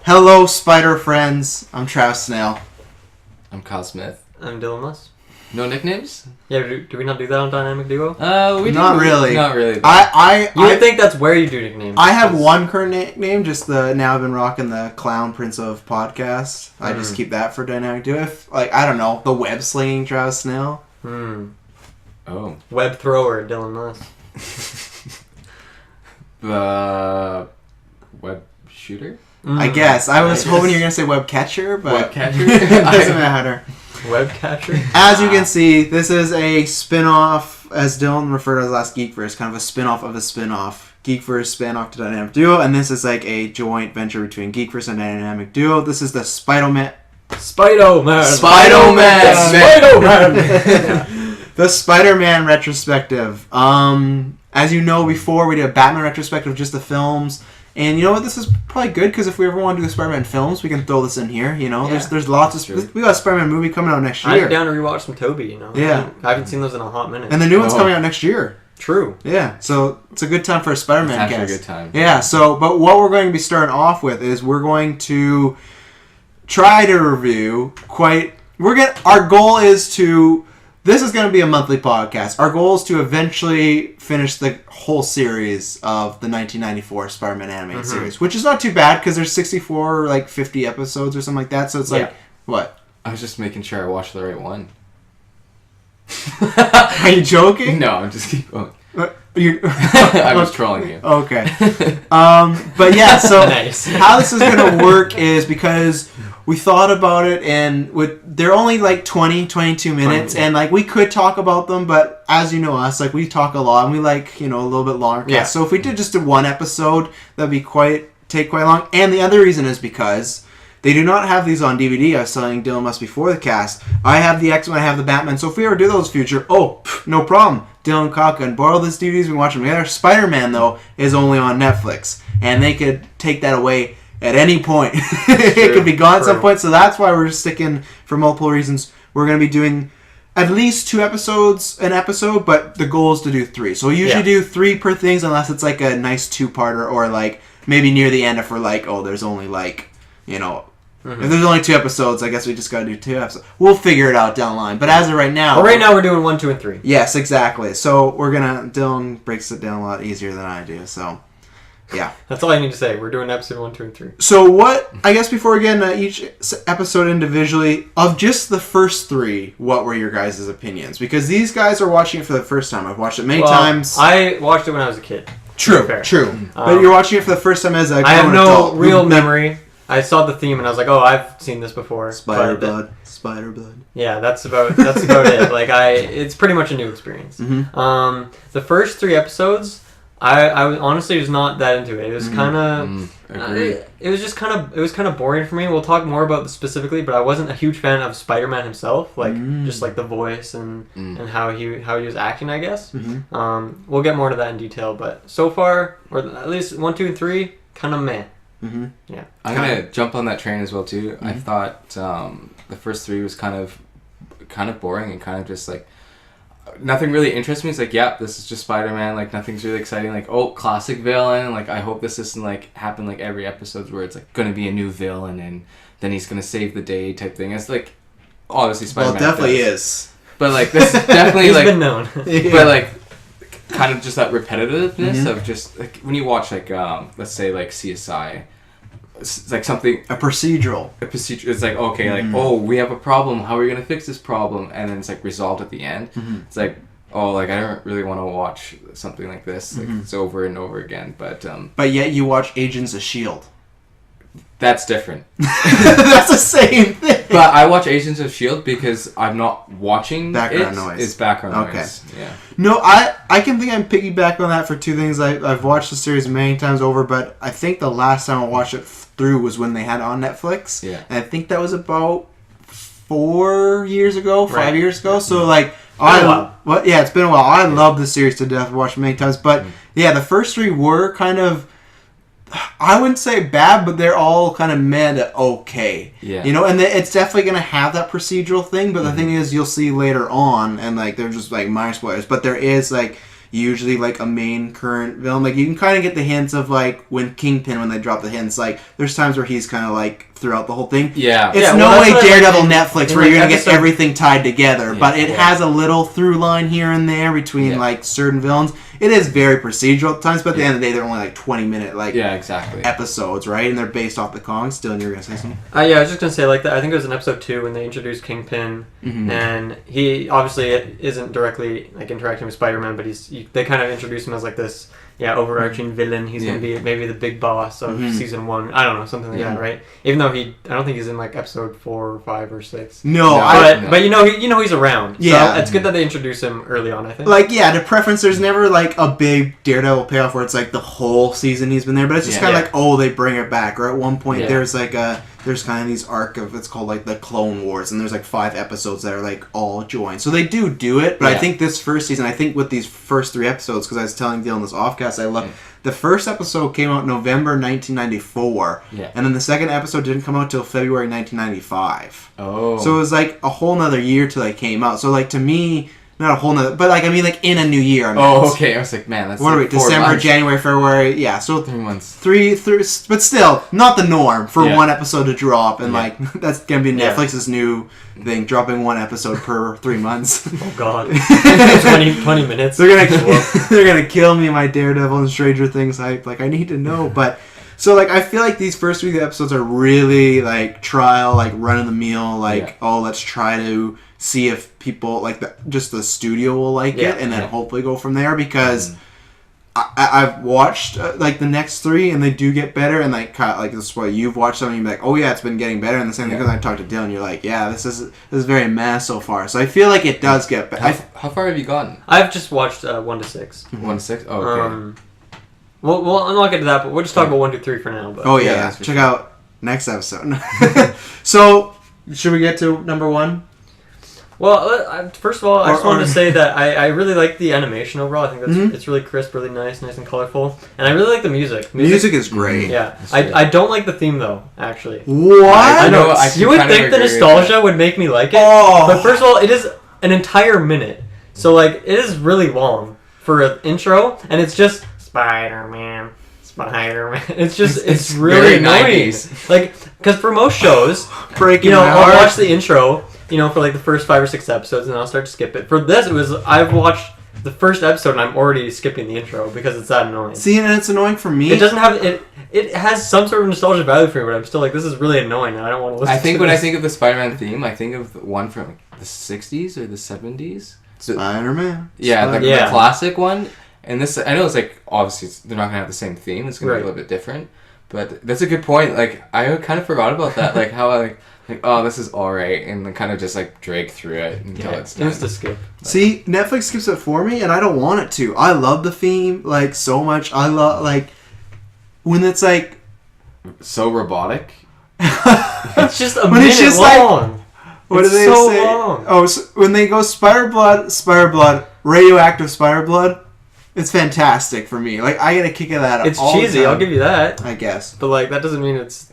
Hello, Spider friends. I'm Travis Snail. I'm Kyle Smith. I'm Dylan Less. No nicknames? Yeah, do we not do that on Dynamic Duo? Not really. Not really. I would think that's where you do nicknames. I have one current nickname, just now I've been rocking the Clown Prince of Podcast. I just keep that for Dynamic Duo. I don't know, the web slinging Travis Snail. Oh. Web thrower Dylan Less. The web shooter? I guess. I was hoping you were going to say web catcher, but web catcher? it doesn't matter. Web catcher? As you can see, this is a spin-off, as Dylan referred to as last GeekVerse, kind of a spin-off of a spin-off. GeekVerse span off to Dynamic Duo, and this is like a joint venture between GeekVerse and Dynamic Duo. This is the Spider-Man. The Spider-Man Retrospective. As you know, before we did a Batman Retrospective of just the films. And you know what? This is probably good because if we ever want to do the Spider-Man films, we can throw this in here. You know, there's lots of. We got a Spider-Man movie coming out next year. I'm down to rewatch some Toby. You know. Yeah. I haven't seen those in a hot minute. And the new one's coming out next year. True. Yeah. So it's a good time for a Spider-Man cast. It's actually a good time. Yeah. So, but what we're going to be starting off with is we're going to try to review Our goal is to. This is going to be a monthly podcast. Our goal is to eventually finish the whole series of the 1994 Spider-Man animated series, which is not too bad because there's 64, 50 episodes or something like that. So it's what? I was just making sure I watched the right one. Are you joking? No, I'm just keep going. I was trolling you. Okay. But yeah, so Nice. How this is going to work is because we thought about it, and they're only 20, 22 minutes, and we could talk about them, but as you know us, we talk a lot, and we a little bit longer. Yeah. So if we did just a one episode, that'd be take quite long. And the other reason is because they do not have these on DVD. I was telling Dylan Musk before the cast. I have the X-Men, I have the Batman. So if we ever do those future, no problem. Dylan and Kyle can borrow these DVDs, we can watch them together. Spider-Man, though, is only on Netflix, and they could take that away at any point. It could be gone at some point, so that's why we're sticking, for multiple reasons. We're going to be doing at least 2 episodes an episode, but the goal is to do 3. So we usually do 3 per things, unless it's a nice 2-parter, or maybe near the end if we're there's only if there's only 2 episodes, I guess we just got to do 2 episodes. We'll figure it out down the line. But as of right now... Well, right now we're doing 1, 2, and 3. Yes, exactly. So we're going to... Dylan breaks it down a lot easier than I do, so... Yeah. That's all I need to say. We're doing episode 1, 2, and 3. So what... I guess before we get into each episode individually, of just the first 3, what were your guys' opinions? Because these guys are watching it for the first time. I've watched it many times. I watched it when I was a kid. True. But you're watching it for the first time as a I have no adult. real memory. I saw the theme and I was like, oh, I've seen this before. Spider blood. Yeah, that's about it. It's pretty much a new experience. Mm-hmm. The first 3 episodes, I honestly was not that into it. It was kind of, it was kind of boring for me. We'll talk more about this specifically, but I wasn't a huge fan of Spider-Man himself, just the voice and how he was acting, I guess. Mm-hmm. We'll get more to that in detail, but so far, or at least 1, 2, and 3, kind of meh. Mm-hmm. Yeah, I'm gonna jump on that train as well too. I thought the first 3 was kind of boring and kind of just nothing really interests me. It's this is just Spider-Man. Nothing's really exciting. Classic villain. I hope this doesn't happen every episode where it's gonna be a new villain and then he's gonna save the day type thing. It's obviously Spider-Man. Well, it definitely is. But this is definitely he's been known. But kind of just that repetitiveness of just when you watch let's say CSI. It's something a procedural. It's oh, we have a problem. How are we gonna fix this problem? And then it's resolved at the end. It's I don't really want to watch something like this. It's over and over again. But yet you watch Agents of S.H.I.E.L.D. That's different. That's the same thing. But I watch Agents of S.H.I.E.L.D. because I'm not watching background noise. It's background noise. Yeah. No, I can think I'm piggyback on that for 2 things. I've watched the series many times over, but I think the last time I watched it through was when they had it on Netflix. Yeah. And I think that was about 4 years ago, 5 years ago. So it's been a while. I love the series to death. I've watched it many times, but the first 3 were kind of, I wouldn't say bad, but they're all kind of meh to okay. Yeah. And it's definitely going to have that procedural thing, but the thing is, you'll see later on, and they're just minor spoilers, but there is usually like a main current villain. Like you can kind of get the hints of like when Kingpin, when they drop the hints, like there's times where he's kind of like throughout the whole thing. Yeah. It's no way Daredevil Netflix where you're going to get everything tied together, but it has a little through line here and there between like certain villains. It is very procedural at times, but at the end of the day, they're only like 20-minute like episodes, right? And they're based off the comics. Dylan, you were going to say something? Yeah, I was just going to say, like, I think it was in episode 2 when they introduced Kingpin, and he obviously isn't directly like interacting with Spider-Man, but they kind of introduce him as like this overarching villain. He's going to be maybe the big boss of season 1. I don't know, something like that, right? Even though I don't think he's in like episode 4 or 5 or 6. No, but you know he's around. Yeah, so it's good that they introduce him early on. I think. Like to preference, there's never like a big Daredevil payoff where it's like the whole season he's been there, but it's just kind of like they bring it back. Or at one point there's like there's kind of these arc of it's called like the Clone Wars, and there's like 5 episodes that are like all joined. So they do it, but I think this first season, I think with these first 3 episodes, because I was telling Dylan this offcast, I love the first episode came out November 1994, and then the second episode didn't come out till February 1995. Oh, so it was like a whole nother year till they came out. So like to me. Not a whole nother, but like I mean, like in a new year. I mean, okay. I was like, man, that's what like are we? December, months. January, February. Yeah, so 3 months. Three, but still not the norm for one episode to drop, and like that's gonna be Netflix's new thing, dropping 1 episode per 3 months. Oh God, 20 minutes. They're gonna kill me, my Daredevil and Stranger Things hype. Like I need to know, but. So, like, I feel like these first 3 episodes are really, like, trial, like, run-of-the-mill, like, let's try to see if people, like, just the studio will like it, and then hopefully go from there, because I've watched, like, the next 3, and they do get better, and, like, this is what you've watched something, and you're like, oh, yeah, it's been getting better, and the same thing, because I talked to Dylan, you're like, yeah, this is very meh so far, so I feel like it does get better. How far have you gotten? I've just watched 1 to 6. 1 to 6? Oh, okay. Well, I'm not get to that, but we'll just talk about 1, 2, 3 for now. But. Check out next episode. So, should we get to number 1? Well, first of all, I just wanted to say that I really like the animation overall. I think that's it's really crisp, really nice and colorful, and I really like the music. Music is great. Yeah, I don't like the theme though. Actually, what? I know. You would think the nostalgia would make me like it, but first of all, it is an entire minute, so like it is really long for an intro, and it's just. Spider-Man. It's really annoying. 90s. Like, because for most shows, I'll watch the intro, for like the first 5 or 6 episodes, and I'll start to skip it. For this, I've watched the first episode, and I'm already skipping the intro because it's that annoying. See, and it's annoying for me. It doesn't have it has some sort of nostalgia value for me, but I'm still like, this is really annoying, and I don't want to listen. I think when I think of the Spider-Man theme, I think of one from like, the 60s or the 70s. Spider-Man. Yeah, the classic one. And this, I know it's like, obviously, they're not going to have the same theme. It's going to be a little bit different. But that's a good point. Like, I kind of forgot about that. Like, how I, this is alright. And then kind of just, like, drag through it until it's done. It's the skip. See, Netflix skips it for me, and I don't want it to. I love the theme, like, so much. I love, like, when it's, like... So robotic. It's just a minute long. Like, what do they say? Long. Oh, so when they go Spider Blood, radioactive Spider Blood... It's fantastic for me. Like, I get a kick of that. It's cheesy, I'll give you that. I guess. But, like, that doesn't mean it's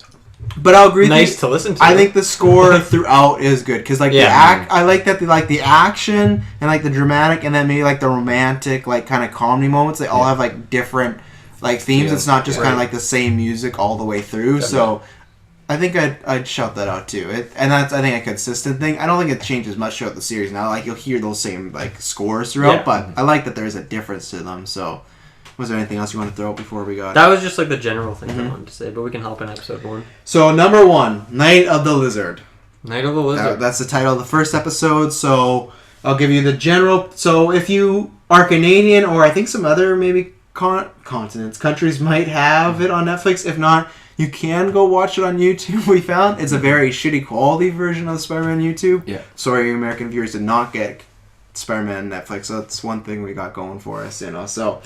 But I'll agree nice to listen to. I think the score throughout is good. Because, like, I like that they like the action and, like, the dramatic and then maybe, like, the romantic, like, kind of comedy moments. They all have, like, different, like, themes. It's not just kind of, like, the same music all the way through. So... I think I'd shout that out too. And that's, I think, a consistent thing. I don't think it changes much throughout the series now. Like, you'll hear those same, like, scores throughout, but I like that there's a difference to them. So, was there anything else you want to throw out before we got... That was just, like, the general thing I wanted to say, but we can hop in episode 1. So, number 1, Night of the Lizard. Night of the Lizard. That's the title of the first episode, so I'll give you the general... So, if you are Canadian, or I think some other, maybe, countries might have it on Netflix. If not... You can go watch it on YouTube, we found. It's a very shitty quality version of Spider-Man YouTube. Yeah. Sorry, American viewers did not get Spider-Man Netflix. So that's one thing we got going for us, So,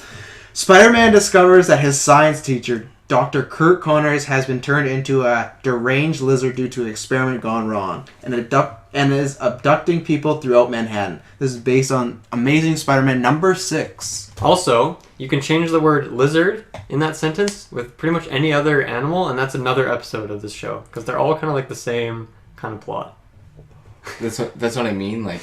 Spider-Man discovers that his science teacher, Dr. Kurt Connors, has been turned into a deranged lizard due to an experiment gone wrong, and is abducting people throughout Manhattan. This is based on Amazing Spider-Man number 6. Also, you can change the word lizard in that sentence with pretty much any other animal, and that's another episode of this show, because they're all kind of like the same kind of plot. That's what I mean. Like,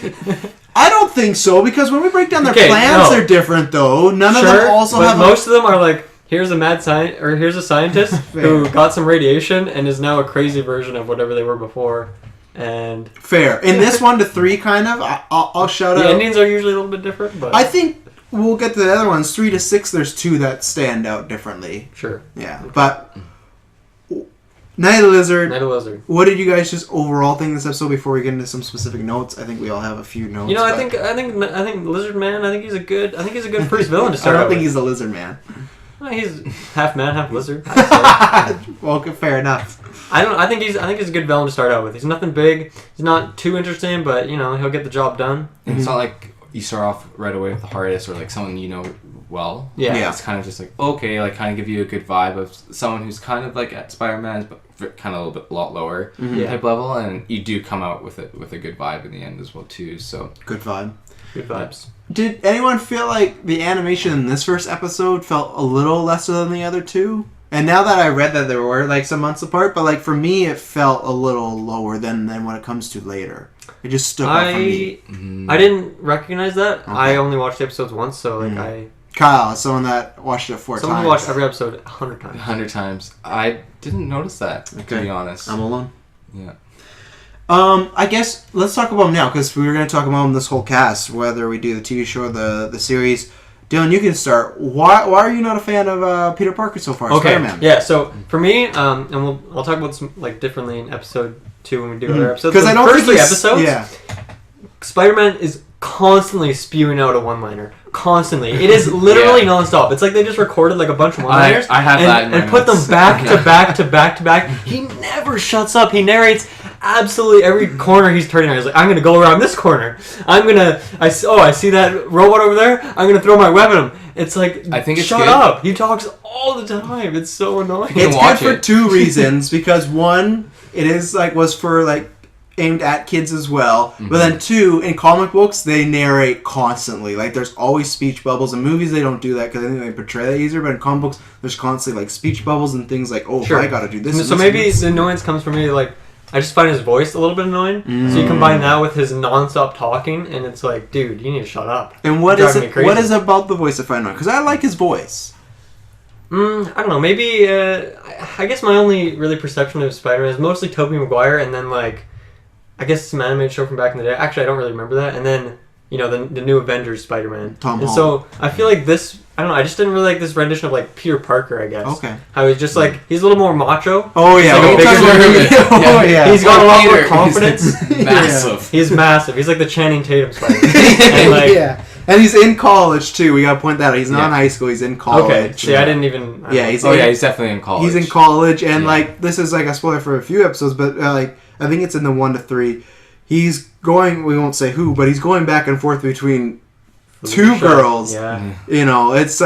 I don't think so, because when we break down their Okay, plans, no. they're different though. None of Sure, them also but have. most of them are like, here's a scientist who got some radiation and is now a crazy version of whatever they were before. And Fair. In this 1 to 3, kind of, I'll shout the out. endings are usually a little bit different, but I think we'll get to the other ones. 3 to 6, there's 2 that stand out differently. sure. Yeah, but Night of the Lizard. Night of the Lizard. What did you guys just overall think of this episode before we get into some specific notes? I think we all have a few notes. You know, I but think Lizard Man. I think he's a good first villain to I start. don't out think with. he's a lizard man. He's half man, half lizard. Well, fair enough. I think he's a good villain to start out with. He's nothing big. He's not too interesting, but he'll get the job done. and it's not like you start off right away with the hardest or like someone you know well. Yeah. It's kind of just like, okay, like kind of give you a good vibe of someone who's kind of like at Spider-Man's, but kind of a lot lower Yeah. type level, and you do come out with a good vibe in the end as well too. So Good vibe. Good vibes. Did anyone feel like the animation in this first episode felt a little lesser than the other 2? And now that I read that there were like some months apart, but like for me it felt a little lower than when it comes to later. It just stuck out for me. I didn't recognize that. Okay. I only watched the episodes once, so like Kyle, someone that watched it 4 times. someone watched every episode 100 times. 100 times. I didn't notice that, to Okay. be honest. I'm alone. Yeah. I guess let's talk about them now, because we were going to talk about them this whole cast, whether we do the TV show or the series. Dylan, you can start. Why are you not a fan of Peter Parker so far? Okay. Spider-Man. Yeah. So for me, and I'll talk about this like differently in episode 2 when we do other episodes. Because I The don't first think 3 he's- episodes. Yeah. Spider-Man is constantly spewing out a one-liner. Constantly. It is literally nonstop. It's like they just recorded like a bunch of one-liners I have that in my and put them notes. back to back to back to back. He never shuts up. He narrates absolutely every corner he's turning on. He's like, I'm gonna go around this corner. I see that robot over there. I'm gonna throw my web at him. It's like, I think it's shut good. up. He talks all the time. It's so annoying. It's good watch for it. 2 reasons. Because 1, it is was for aimed at kids as well. But then 2, in comic books, they narrate constantly. Like there's always speech bubbles. In movies, they don't do that because I think they portray that easier. But in comic books, there's constantly speech bubbles and things like, oh, Sure. I gotta do this. and So this maybe and this. the annoyance comes from me, I just find his voice a little bit annoying. So you combine that with his non-stop talking, and it's like, dude, you need to shut up. And what You're is driving it? me crazy. What is it about the voice I find annoying? Because I like his voice. I don't know. Maybe I guess my only really perception of Spider-Man is mostly Tobey Maguire, and then I guess some animated show from back in the day. Actually, I don't really remember that. And then the new Avengers Spider-Man. Tom And Holland. so I feel like this. I don't know. I just didn't really like this rendition of Peter Parker. I guess. Okay. How he's just he's a little more macho. Oh yeah. He's like a we'll bigger talk about dude. him. Oh yeah. He's got a lot more Peter, confidence. he's massive. He's massive. He's like the Channing Tatum Spider-Man. And yeah. And he's in college too. We gotta point that out. He's not in high school. He's in college. Okay. See, I didn't even. Yeah, he's He's definitely in college. He's in college, and Yeah. this is a spoiler for a few episodes, but I think it's in the 1 to 3. He's going. We won't say who, but he's going back and forth between 2 girls. Yeah. It's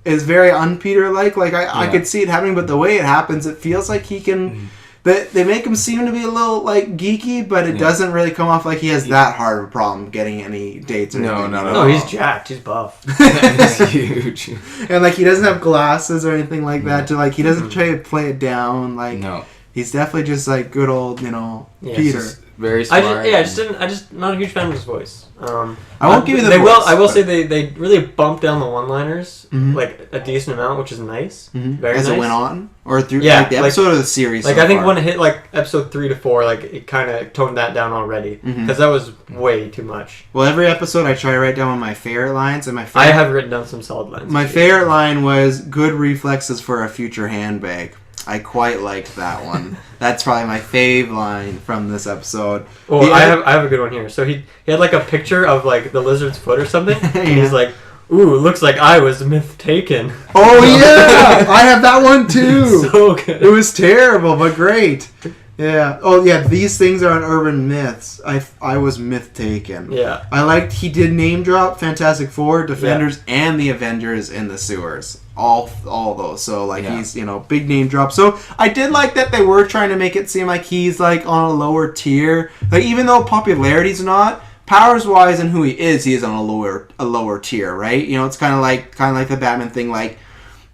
it's very un-Peter like. I could see it happening, but the way it happens, it feels like he can. They make him seem to be a little geeky, but it doesn't really come off like he has that hard of a problem getting any dates or anything. No, he's jacked. He's buff. He's huge. And he doesn't have glasses or anything like that. To he doesn't try to play it down. No. He's definitely just good old Yeah, Peter. Just very smart. I just not a huge fan of his voice. I won't give you the They voice, I will but- say they really bumped down the one-liners Mhm. a decent amount, which is nice. Mhm. Very As nice. it went on, or through Yeah, the episode or the series. I so think far? when it hit episode 3 to 4, it kind of toned that down already because that was way too much. Well, every episode I try to write down one of my favorite lines, and I have written down some solid lines. my favorite line was "good reflexes for a future handbag." I quite liked that one. That's probably my fave line from this episode. Well, Yeah. I have a good one here. So he had a picture of the lizard's foot or something, and Yeah. he's like, "Ooh, looks like I was myth taken." Oh yeah, I have that one too. So good. It was terrible, but great. Yeah. Oh yeah, these things are an urban myths. I was myth taken. Yeah. I liked he did name drop Fantastic Four, Defenders, and the Avengers in the sewers. All those. So he's big name drop. So I did like that they were trying to make it seem like he's on a lower tier. Even though popularity's not, powers wise and who he is on a lower tier, right? It's kind of like the Batman thing.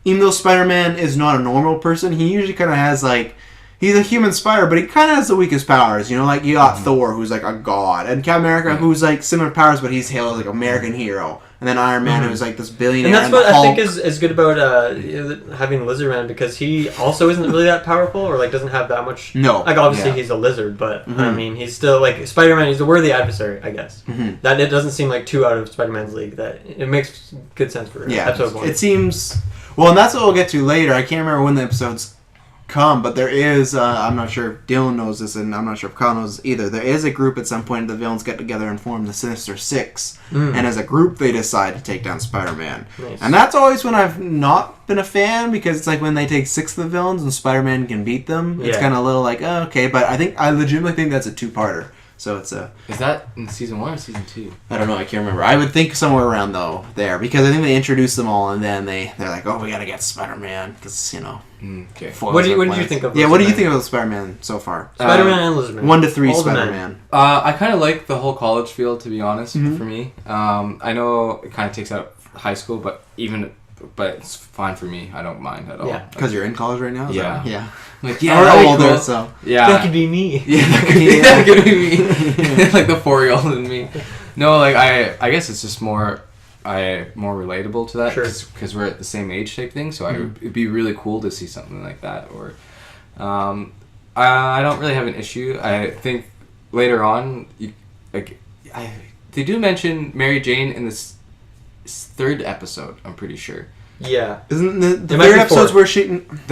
Even though Spider-Man is not a normal person, he usually kind of has he's a human spider, but he kind of has the weakest powers. You know, like you got Thor, who's like a god, and Captain America, who's like similar powers, but he's hailed as like American hero. And then Iron Man, who's like this billionaire. And that's what I think is good about having Lizard Man, because he also isn't really that powerful, or like doesn't have that much. No, like obviously he's a lizard, but I mean he's still like Spider-Man. He's a worthy adversary, I guess. That it doesn't seem like too out of Spider-Man's league. That it makes good sense for episode 1. It seems well, and that's what we'll get to later. I can't remember when the episodes come, but there is I'm not sure if Dylan knows this, and I'm not sure if Kyle knows this either. There is a group at some point the villains get together and form the Sinister Six, and as a group they decide to take down Spider-Man. Nice. And that's always when I've not been a fan, because it's like when they take 6 of the villains and Spider-Man can beat them, it's kind of a little like, oh, okay, but I legitimately think that's a 2-parter. So it's a... Is that in season 1 or season 2? I don't know. I can't remember. I would think somewhere around there, because I think they introduced them all, and then they're like, oh, we gotta get Spider-Man, because Okay. What did you think of? Yeah, what do you think of Spider-Man so far? Spider-Man and Lizard Man. 1 to 3 All Spider-Man. I kind of like the whole college feel, to be honest. For me, I know it kind of takes out high school, but it's fine for me. I don't mind at all. Yeah. Because you're in college right now. Yeah. Yeah. Like We're older, so That could be me. Yeah, that could be me. Like the 4-year-old in me. No, like I guess it's just more relatable to that, because we're at the same age type thing. So it'd be really cool to see something like that. Or I don't really have an issue. I think later on, they do mention Mary Jane in this 3rd episode. I'm pretty sure. Yeah. Isn't the 3rd episode's where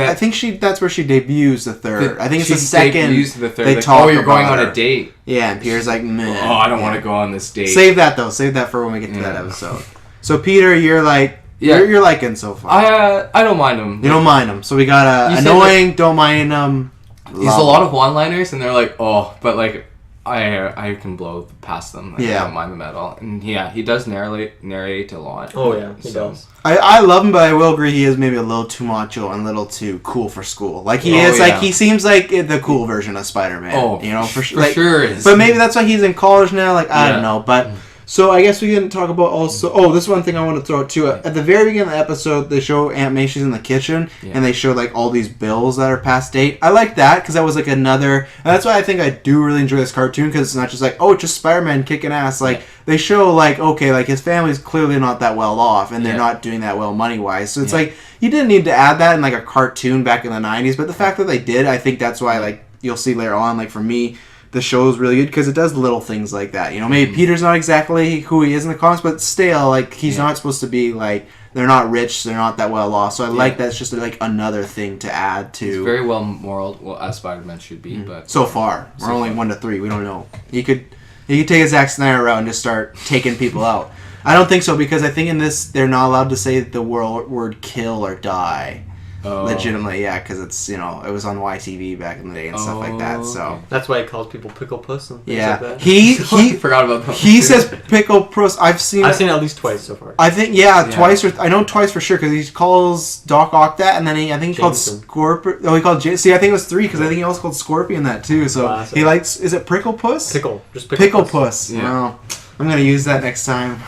I think that's where she debuts the 3rd. I think it's the 2nd. Debuts the 3rd. They like, talk you're going on her. a date. Yeah, and Peter's like, meh. Oh, I don't want to go on this date. Save that though. Save that for when we get to that episode. So Peter, you're like, you're liking so far. I don't mind him. You don't mind him. So we got annoying, don't mind him. He's a lot of one-liners, and they're like, oh, but like I can blow past them. Like, I don't mind them at all. And he does narrate a lot. Oh yeah, he does. I love him, but I will agree he is maybe a little too macho and a little too cool for school. Like like he seems like the cool version of Spider-Man. Oh, for sure is. But maybe that's why he's in college now. Like I don't know, but. So I guess we can talk about also... Oh, this is one thing I want to throw out too. At the very beginning of the episode, they show Aunt May, she's in the kitchen, and they show like all these bills that are past date. I like that, because that was like another... And that's why I think I do really enjoy this cartoon, because it's not just like, oh, it's just Spider-Man kicking ass. Like, they show like, okay, like his family's clearly not that well off, and they're not doing that well money-wise. So it's like, you didn't need to add that in like a cartoon back in the 90s, but the fact that they did, I think that's why, like, you'll see later on, like for me... The show is really good because it does little things like that. You know, maybe Peter's not exactly who he is in the comics, but still, like, he's not supposed to be, like, they're not rich, they're not that well off. So I like that it's just, like, another thing to add to... It's very well moral, as Spider-Man should be, but... So far. We're only 1 to 3. We don't know. He could take a Zack Snyder route and just start taking people out. I don't think so, because I think in this, they're not allowed to say the word kill or die. Legitimately, yeah, because it's, it was on YTV back in the day and stuff like that. So okay. That's why he calls people pickle puss and things like that. He forgot about that. He says pickle puss. I've seen it at least twice so far. I think twice, or I know twice for sure, because he calls Doc Ock that, and then I think he called Scorpion. Oh, he called see, I think it was 3, because I think he also called Scorpion that too. So he likes. Is it prickle puss? Just pickle puss. Yeah. Wow. I'm gonna use that next time.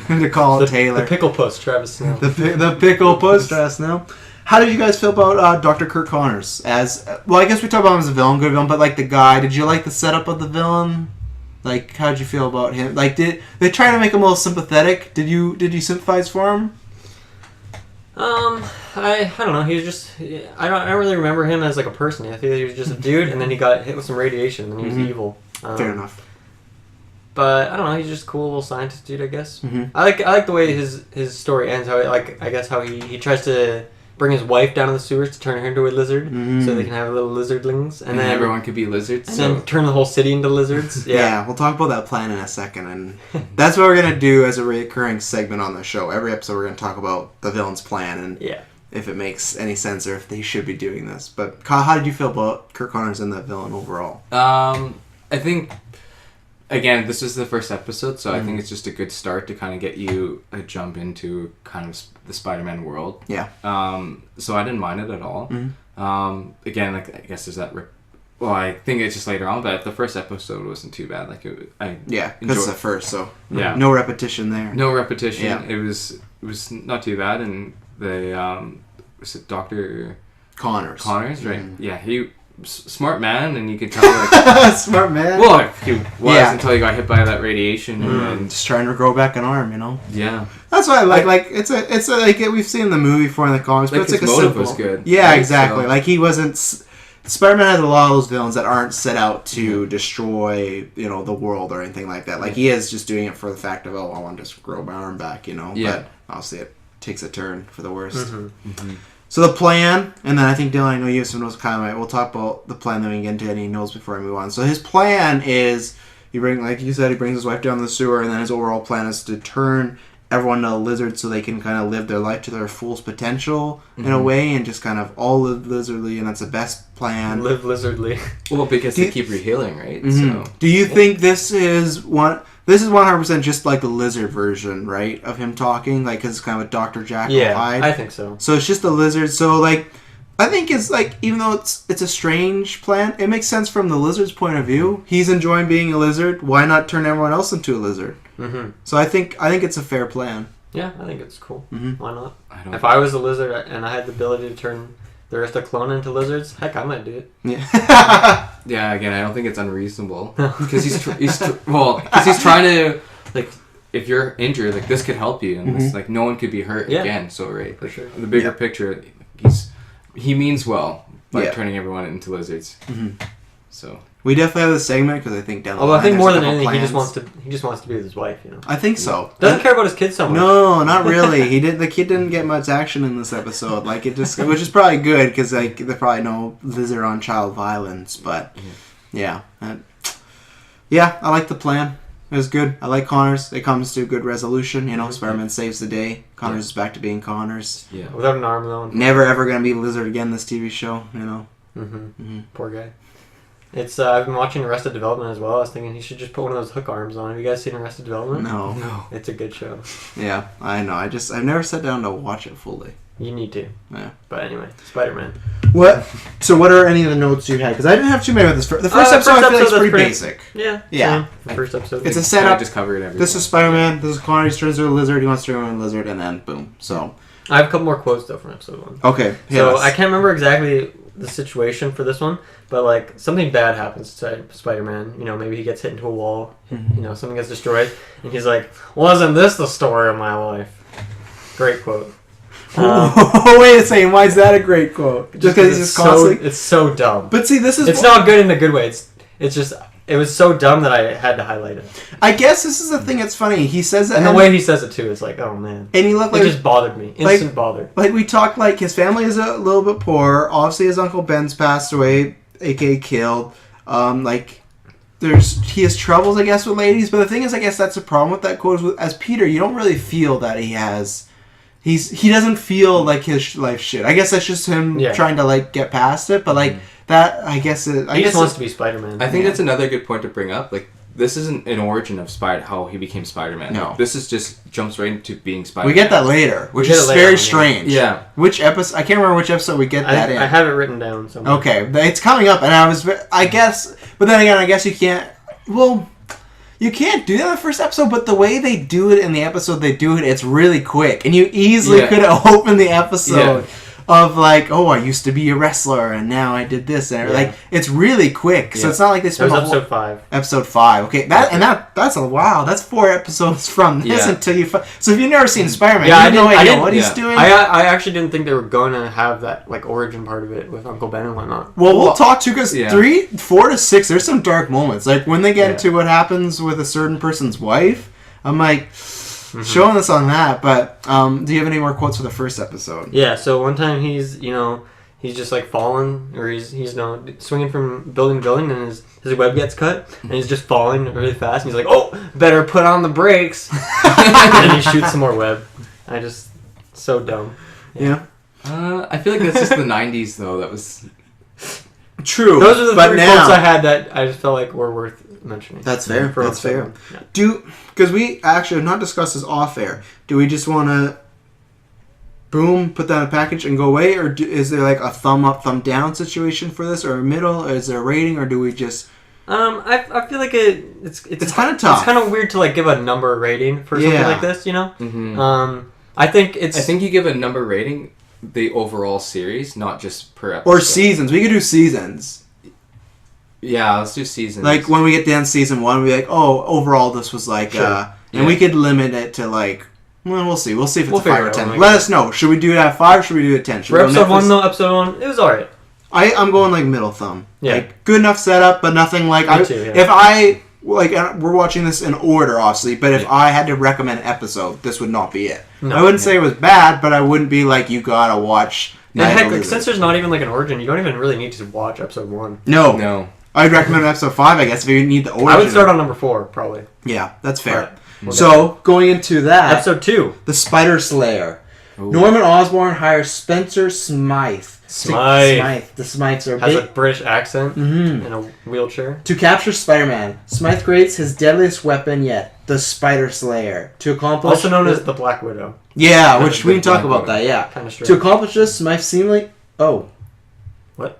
To call Taylor the pickle puss, Travis Snow. The pickle puss, Travis Snow. How did you guys feel about Dr. Kurt Connors as... Well, I guess we talked about him as a villain, good villain, but like the guy, did you like the setup of the villain? Like, how did you feel about him? Like, did they try to make him a little sympathetic? Did you sympathize for him? I don't know. He was just... I don't really remember him as like a person. I think he was just a dude, and then he got hit with some radiation, and he was evil. Fair enough. But I don't know. He's just a cool little scientist dude, I guess. I like the way his story ends. How he tries to bring his wife down to the sewers to turn her into a lizard, so they can have little lizardlings, and then everyone could be lizards, and then turn the whole city into lizards. Yeah, we'll talk about that plan in a second, and that's what we're gonna do as a recurring segment on the show. Every episode, we're gonna talk about the villain's plan and if it makes any sense or if they should be doing this. But Kyle, how did you feel about Kurt Connors and the villain overall? I think. Again, this is the first episode, so I think it's just a good start to kind of get you a jump into kind of the Spider-Man world. Yeah. So I didn't mind it at all. Again, like I guess there's that. Well, I think it's just later on, but the first episode wasn't too bad. Like because it's the first, so no repetition there. No repetition. Yeah. It was not too bad, and the was it Dr. Connors, right? Yeah, he smart man, and you could tell like smart man. Well, he was until he got hit by that radiation, and just trying to grow back an arm, you know. Yeah, that's why I like it's a like we've seen the movie before in the comics, but it's like his a motive simple. Was good. Yeah, right? exactly. So. Like he wasn't. Spider-Man has a lot of those villains that aren't set out to destroy, the world or anything like that. Like he is just doing it for the fact of, I want to just grow my arm back, Yeah. But obviously it takes a turn for the worst. Mm-hmm. Mm-hmm. So the plan, and then I think Dylan, I know you have some notes. We'll talk about the plan that we can get into any notes before I move on. So his plan is like you said, he brings his wife down the sewer, and then his overall plan is to turn everyone to lizards so they can kind of live their life to their fullest potential in a way, and just kind of all live lizardly, and that's the best plan. Live lizardly. Well, because they keep rehealing, right? Mm-hmm. So do you think this is 100% just like the lizard version, right, of him talking, like, because it's kind of a Dr. Jekyll Hyde? I think so. So it's just the lizard. So like, I think it's like, even though it's a strange plan, it makes sense from the lizard's point of view. He's enjoying being a lizard. Why not turn everyone else into a lizard? Mm-hmm. So I think it's a fair plan. Yeah, I think it's cool. Mm-hmm. Why not? If I was a lizard and I had the ability to turn the rest of clone into lizards, heck, I might do it. Yeah. Yeah. Again, I don't think it's unreasonable because he's trying to, like, if you're injured, like, this could help you, and it's like no one could be hurt again. So right, for sure. The bigger picture, he means well by turning everyone into lizards. Mm-hmm. So we definitely have this segment because I think down the line, I think more than anything, plans. he just wants to be with his wife. I think so. Doesn't care about his kids so much. No, not really. The kid didn't get much action in this episode. Like which is probably good because like there's probably no lizard on child violence. But yeah, I like the plan. It was good. I like Connors. It comes to a good resolution. Spider-Man saves the day. Connors is back to being Connors. Yeah, without an arm though. Never ever gonna be Lizard again. This TV show. Poor guy. It's I've been watching Arrested Development as well. I was thinking he should just put one of those hook arms on. Have you guys seen Arrested Development? No. It's a good show. Yeah, I know. I've never sat down to watch it fully. You need to. Yeah. But anyway, Spider-Man. What? So what are any of the notes you had? Because I didn't have too many with this. The first episode I feel like is pretty basic. Yeah. The first episode. It's a setup. I just covered everything. This is Spider-Man. This is Connors turns into a lizard. He wants to turn into a lizard, and then boom. So. I have a couple more quotes though from episode 1. Okay. So I can't remember exactly the situation for this one, but like something bad happens to Spider-Man. Maybe he gets hit into a wall. Something gets destroyed, and he's like, "Wasn't this the story of my life?" Great quote. Wait a second. Why is that a great quote? Just because he's just constantly. It's so dumb. But see, this is. It's not good in a good way. It's just. It was so dumb that I had to highlight it. I guess this is the thing that's funny. He says that, and the way he says it too is like, oh man. And he looked like it just bothered me. Instant bothered. Like we talked, like his family is a little bit poor. Obviously, his Uncle Ben's passed away, aka killed. Like he has troubles, I guess, with ladies. But the thing is, I guess that's the problem with that quote. As Peter, you don't really feel that he has. He doesn't feel like his life shit. I guess that's just him trying to like get past it. But like. That, I guess... he just wants to be Spider-Man. I think that's another good point to bring up. Like, this isn't an origin of how he became Spider-Man. No. This is just jumps right into being Spider-Man. We get that later, which is very strange. Yeah. Which episode... I can't remember which episode we get that in. I have it written down somewhere. Okay. It's coming up, and I guess... But then again, I guess you can't... Well... You can't do that in the first episode, but the way they do it in the episode they do it, it's really quick. And you easily could have opened the episode... Of like, I used to be a wrestler and now I did this, and like it's really quick, so it's not like they spent episode 5. Episode 5, okay, that's a wow, that's 4 episodes from this until you. So if you've never seen Spider-Man, you have no idea what he's doing. I actually didn't think they were going to have that like origin part of it with Uncle Ben and whatnot. Well, we'll talk to because 4 to 6, there's some dark moments, like when they get into what happens with a certain person's wife. I'm like. Showing us on that, but do you have any more quotes for the first episode? Yeah, so one time he's just like falling, or he's swinging from building to building, and his web gets cut, and he's just falling really fast, and he's like, "Oh, better put on the brakes," and then he shoots some more web. So dumb. Yeah. I feel like that's just the '90s though. That was true. Those are the 3 quotes I had that I just felt like were worth mentioning. That's fair. That's fair. Because we actually have not discussed this off air. Do we just want to boom, put that in a package and go away, or is there like a thumb up, thumb down situation for this, or a middle? Or is there a rating, or do we just? I feel like it's kind of tough. It's kind of weird to like give a number rating for something like this, Mm-hmm. I think you give a number rating the overall series, not just per episode. Or seasons. We could do seasons. Yeah, let's do seasons. Like when we get down to season 1, we'll be like, oh, overall this was like, and we could limit it to like, well, we'll see. We'll see if it's a 5 or 10. Let us know. Should we do it at 5? Should we do it at 10? For episode 1, though, episode 1, it was alright. I'm going like middle thumb. Yeah. Like good enough setup, but nothing like. If I like, we're watching this in order, obviously, but if I had to recommend an episode, this would not be it. No, I wouldn't say it was bad, but I wouldn't be like, you gotta watch. Heck, like, since there's not even like an origin, you don't even really need to watch episode 1. No. I'd recommend episode 5, I guess, if you need the origin. I would start on number 4, probably. Yeah, that's fair. So, going into that... Episode 2. The Spider Slayer. Ooh. Norman Osborn hires Spencer Smythe. The Smythes are has a British accent in a wheelchair. To capture Spider-Man, Smythe creates his deadliest weapon yet, the Spider Slayer. To accomplish... Also known as the Black Widow. Yeah, which we can talk about that, yeah. Kind of strange. To accomplish this, Smythe seemingly... Oh. What?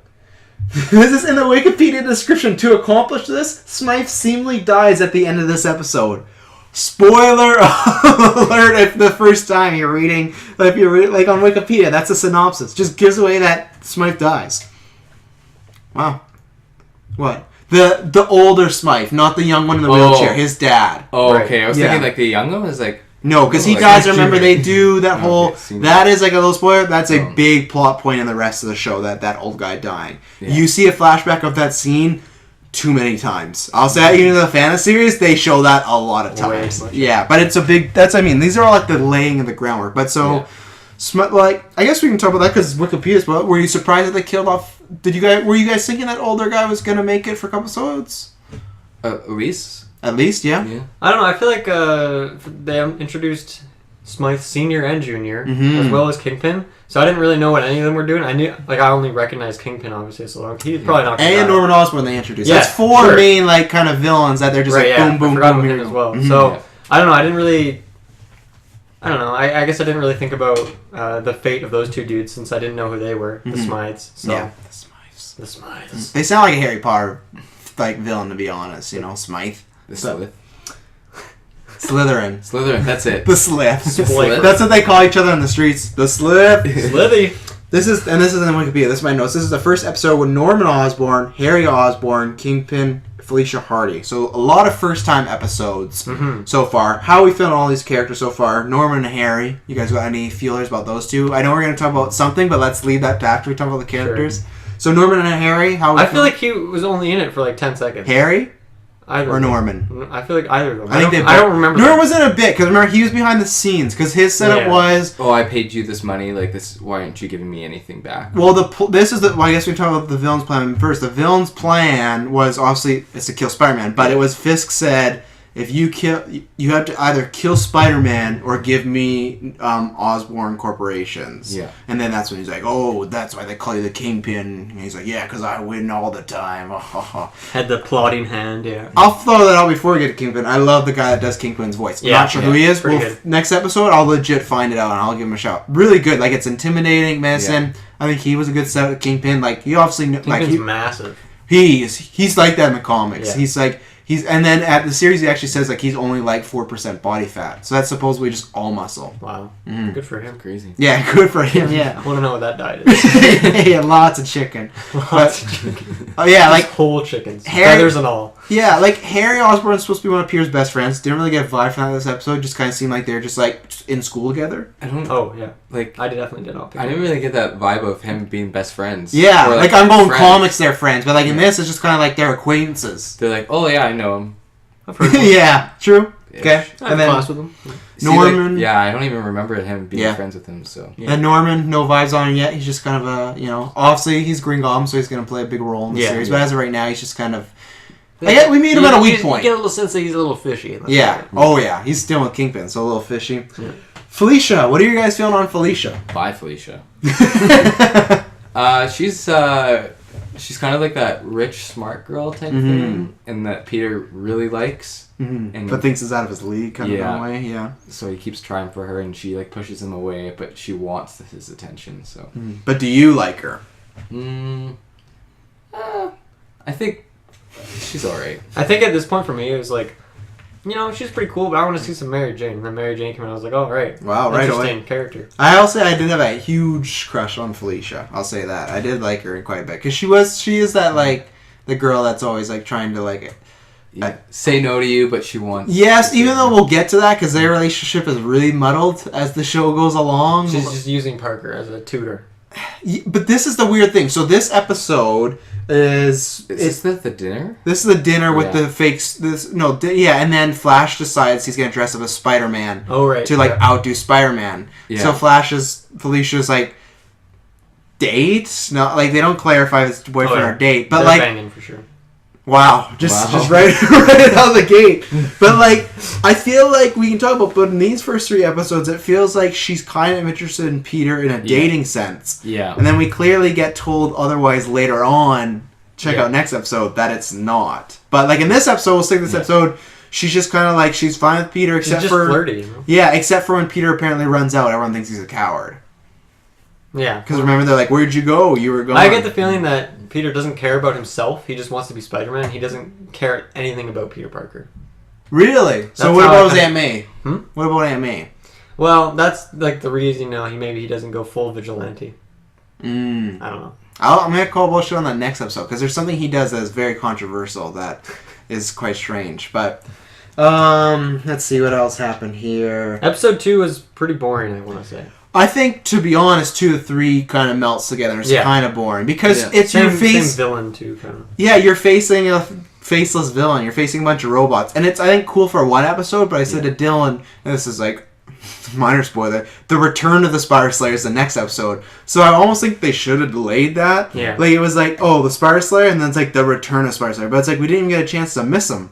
This is in the Wikipedia description. To accomplish this, Smythe seemingly dies at the end of this episode. Spoiler alert! If the first time you're reading, like on Wikipedia, that's a synopsis. Just gives away that Smythe dies. Wow. What? The older Smythe, not the young one in the wheelchair. His dad. Oh, okay. I was thinking like the young one was like. No, because he dies. Remember, they do that whole. That is like a little spoiler. That's a big plot point in the rest of the show. That old guy dying. Yeah. You see a flashback of that scene too many times. I'll say, even in the fantasy series, they show that a lot of times. Yeah, but it's a big. These are all like the laying of the groundwork. But so, like, I guess we can talk about that because Wikipedia's. But were you surprised that they killed off? Were you guys thinking that older guy was gonna make it for a couple episodes? At least. At least, yeah. I don't know. I feel like they introduced Smythe Senior and Junior as well as Kingpin, so I didn't really know what any of them were doing. I only recognized Kingpin obviously, so he's probably not. And Norman Osborn they introduced. Yeah, that's 4 main like kind of villains that they're just boom, boom, boom here as well. So I don't know. I don't know. I guess I didn't really think about the fate of those 2 dudes since I didn't know who they were. The Smythes. So. Yeah, the Smythes. They sound like a Harry Potter like villain, to be honest. You know, Smythe. The Slith. Slytherin. That's it. The Slith. That's what they call each other on the streets. The Slith. Slithy. This is in Wikipedia. This is my notes. This is the first episode with Norman Osborn, Harry Osborn, Kingpin, Felicia Hardy. So a lot of first-time episodes so far. How are we feeling all these characters so far? Norman and Harry. You guys got any feelers about those 2? I know we're going to talk about something, but let's leave that to after we talk about the characters. Sure. So Norman and Harry, how? I feel like he was only in it for like 10 seconds. Harry. Either or Norman? I feel like either of them. I don't remember. Norman was in a bit because remember he was behind the scenes because his setup was. Oh, I paid you this money. Like this, why aren't you giving me anything back? Well, I guess we talk about the villain's plan first. The villain's plan was obviously it's to kill Spider-Man, but it was Fisk said if you have to either kill Spider-Man or give me Osborne corporations. Yeah. And then that's when he's like, oh, that's why they call you the Kingpin. And he's like, yeah, because I win all the time. Had the plotting hand, yeah. I'll throw that out before we get to Kingpin. I love the guy that does Kingpin's voice. Yeah, not sure who he is. Next episode, I'll legit find it out and I'll give him a shout. Really good. Like, it's intimidating, menacing. Yeah. I think he was a good set with Kingpin. Like, he obviously... Kingpin's massive. He's like that in the comics. Yeah. He's like... And then at the series, he actually says like he's only like 4% body fat, so that's supposedly just all muscle. Wow, good for him. Crazy. Yeah, good for him. Yeah, I want to know what that diet is. Yeah, lots of chicken. Lots of chicken. Oh yeah, like whole chickens, feathers and all. Yeah, like Harry Osborn's supposed to be one of Peter's best friends. Didn't really get a vibe from that this episode. Just kind of seemed like they're just like in school together. I don't. Oh yeah, like I definitely did not. I didn't really get that vibe of him being best friends. Yeah, like I'm going friends. Comics, they're friends, but like in this, it's just kind of like they're acquaintances. They're like, oh yeah, I know him. Yeah, true. Okay, and then class with him. Norman. Like, yeah, I don't even remember him being friends with him. So and Norman, no vibes on him yet. He's just kind of a obviously he's Green Goblin, so he's going to play a big role in the series. But as of right now, he's just kind of. We meet him at a weak point. You get a little sense that he's a little fishy. Yeah. Oh yeah, he's still with Kingpin, so a little fishy. Yeah. Felicia, what are you guys feeling on Felicia? Bye, Felicia. She's kind of like that rich, smart girl type thing, and that Peter really likes, but thinks is out of his league kind of in a way. Yeah. So he keeps trying for her, and she like pushes him away, but she wants his attention. So. But do you like her? I think she's alright. I think at this point for me, it was like, she's pretty cool, but I want to see some Mary Jane. And then Mary Jane came in, I was like, oh, right. Wow, right away. Interesting character. I'll say I did have a huge crush on Felicia. I'll say that. I did like her quite a bit. Because she is that, like, the girl that's always like trying to like say no to you, but she wants. Yes, even though we'll get to that because their relationship is really muddled as the show goes along. She's just using Parker as a tutor. But this is the weird thing. So this episode is this the dinner? This is the dinner with the fakes. And then Flash decides he's gonna dress up as Spider-Man. Oh right. To like outdo Spider-Man. Yeah. So Felicia's like date. No, like they don't clarify if it's boyfriend or date, but they're banging for sure. Wow, just right out of the gate. But like, I feel like we can talk about, but in these first 3 episodes, it feels like she's kind of interested in Peter in a dating sense. Yeah. And then we clearly get told otherwise later on. Check out next episode that it's not. But like in this episode, we'll stick this episode. She's just kind of like she's fine with Peter, except she's just flirty. You know? Yeah, except for when Peter apparently runs out, everyone thinks he's a coward. Yeah. Because remember, they're like, "Where'd you go? You were going." I get the feeling that Peter doesn't care about himself. He just wants to be Spider-Man. He doesn't care anything about Peter Parker. Really? So what about Aunt May? What about Aunt May? Well, that's like the reason, he doesn't go full vigilante. I don't know. I'm going to call bullshit on that next episode because there's something he does that is very controversial that is quite strange. But let's see what else happened here. Episode 2 was pretty boring, I want to say. I think, to be honest, 2 to 3 kind of melts together. It's kind of boring because it's your face. Same villain too, kind of. Yeah, you're facing a faceless villain. You're facing a bunch of robots, and it's I think cool for 1 episode. But I said to Dylan, and this is like minor spoiler, the return of the Spider Slayer is the next episode. So I almost think they should have delayed that. Yeah. Like it was like, oh, the Spider Slayer, and then it's like the return of Spider Slayer. But it's like we didn't even get a chance to miss them.